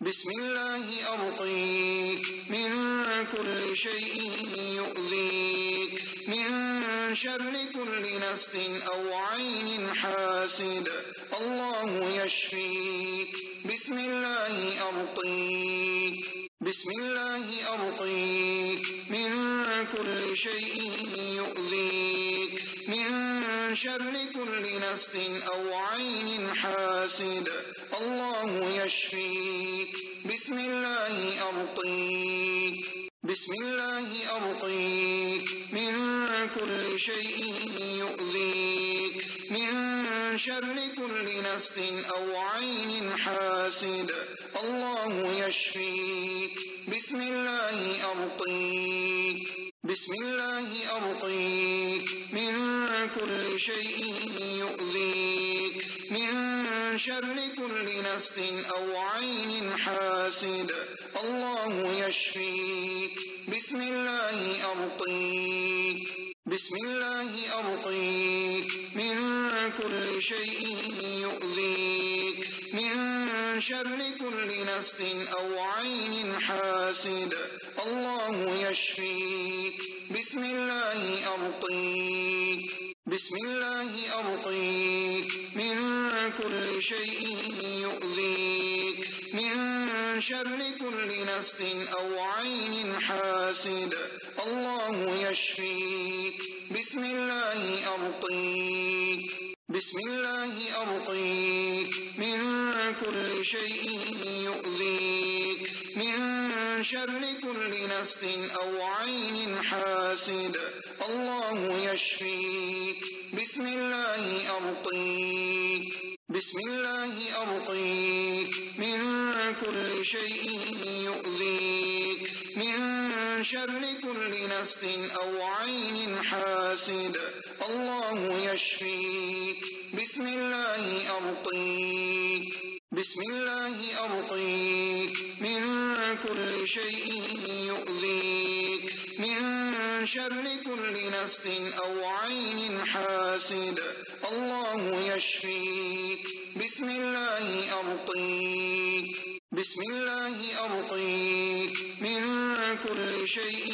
بسم الله أرقيك من كل شيء يؤذيك، من شر كل نفس أو عين حاسد، الله يشفيك. بسم الله أرقيك، بسم الله أرقيك من كل شيء يؤذيك، من شر كل نفس أو عين حاسد، الله يشفيك. بسم الله أرقيك، بسم الله أرقيك من كل شيء يؤذيك، من شر كل نفس أو عين حاسد، الله يشفيك. بسم الله أرقيك، بسم الله أرقيك من كل شيء يؤذيك، من شر كل نفس أو عين حاسد، الله يشفيك. بسم الله أرقيك، بسم الله أرقيك من كل شيء يؤذيك، من شر كل نفس أو عين حاسد، الله يشفيك. بسم الله أرقيك، بسم الله أرقيك من كل شيء يؤذيك، من شر كل نفس أو عين حاسد، الله يشفيك. بسم الله أرقيك، بسم الله أرقيك من كل شيء يؤذيك، من شر كل نفس أو عين حاسد، الله يشفيك. بسم الله أرقيك، بسم الله أرقيك من كل شيء يؤذيك، من شر كل نفس أو عين حاسد، الله يشفيك. بسم الله أرقيك، بسم الله أرقيك من كل شيء يؤذيك، من شر كل نفس أو عين حاسد، الله يشفيك. بسم الله أرقيك، بسم الله أرقيك من كل شيء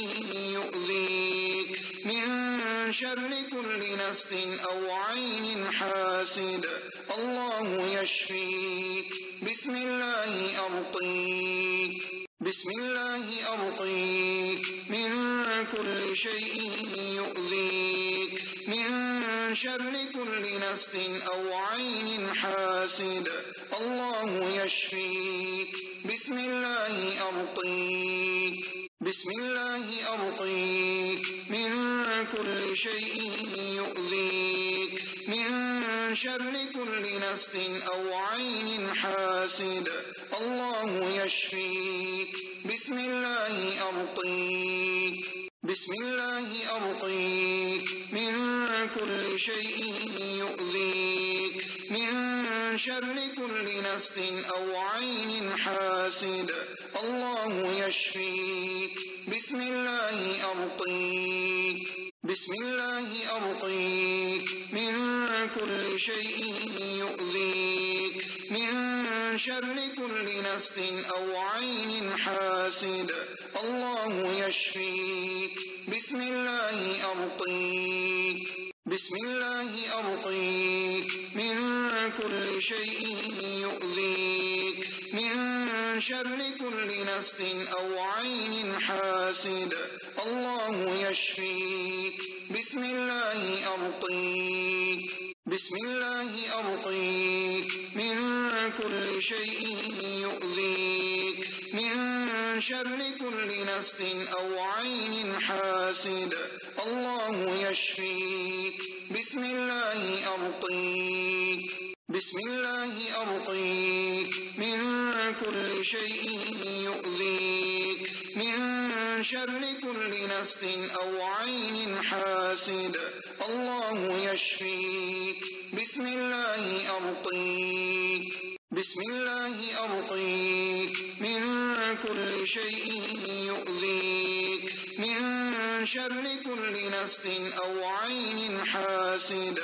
يؤذيك، من شر كل نفس أو عين حاسد، الله يشفيك. بسم الله أرقيك، بسم الله أرقيك من كل شيء يؤذيك، من شر كل نفس أو عين حاسد، الله يشفيك. بسم الله أرقيك، بسم الله أرقيك من كل شيء يؤذيك، من شر كل نفس أو عين حاسد، الله يشفيك. بسم الله أرقيك، بسم الله أرقيك من كل شيء يؤذيك، من شر كل نفس أو عين حاسد، الله يشفيك. بسم الله أرقيك، بسم الله أرقيك من كل شيء يؤذيك، من شر كل نفس أو عين حاسد، الله يشفيك. بسم الله أرقيك، بسم الله أرقيك من كل شيء يؤذيك، من شر كل نفس أو عين حاسد، الله يشفيك. بسم الله أرقيك، بسم الله أرقيك من كل شيء يؤذيك، من شر كل نفس أو عين حاسد، الله يشفيك. بسم الله أرقيك، بسم الله أرقيك من كل شيء يؤذيك، من شر كل نفس أو عين حاسد، الله يشفيك. بسم الله أرقيك، بسم الله أرقيك من كل شيء يؤذيك، من شر كل نفس أو عين حاسد،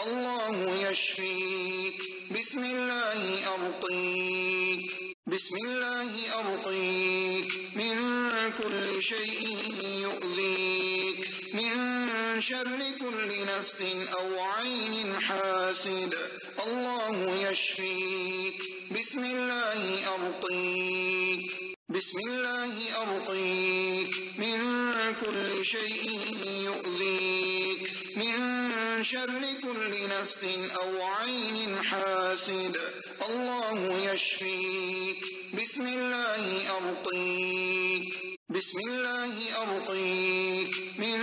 الله يشفيك. بسم الله أرقيك، بسم الله أرقيك من كل شيء يؤذيك من شر كل نفس أو عين حاسد الله يشفيك بسم الله أرقيك بسم الله أرقيك من كل شيء يؤذيك من شر كل نفس أو عين حاسد الله يشفيك بسم الله أرقيك بسم الله أرقيك من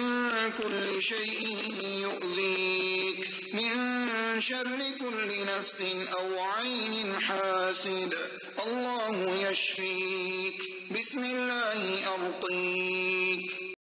كل شيء يؤذيك من شر كل نفس أو عين حاسد الله يشفيك بسم الله أرقيك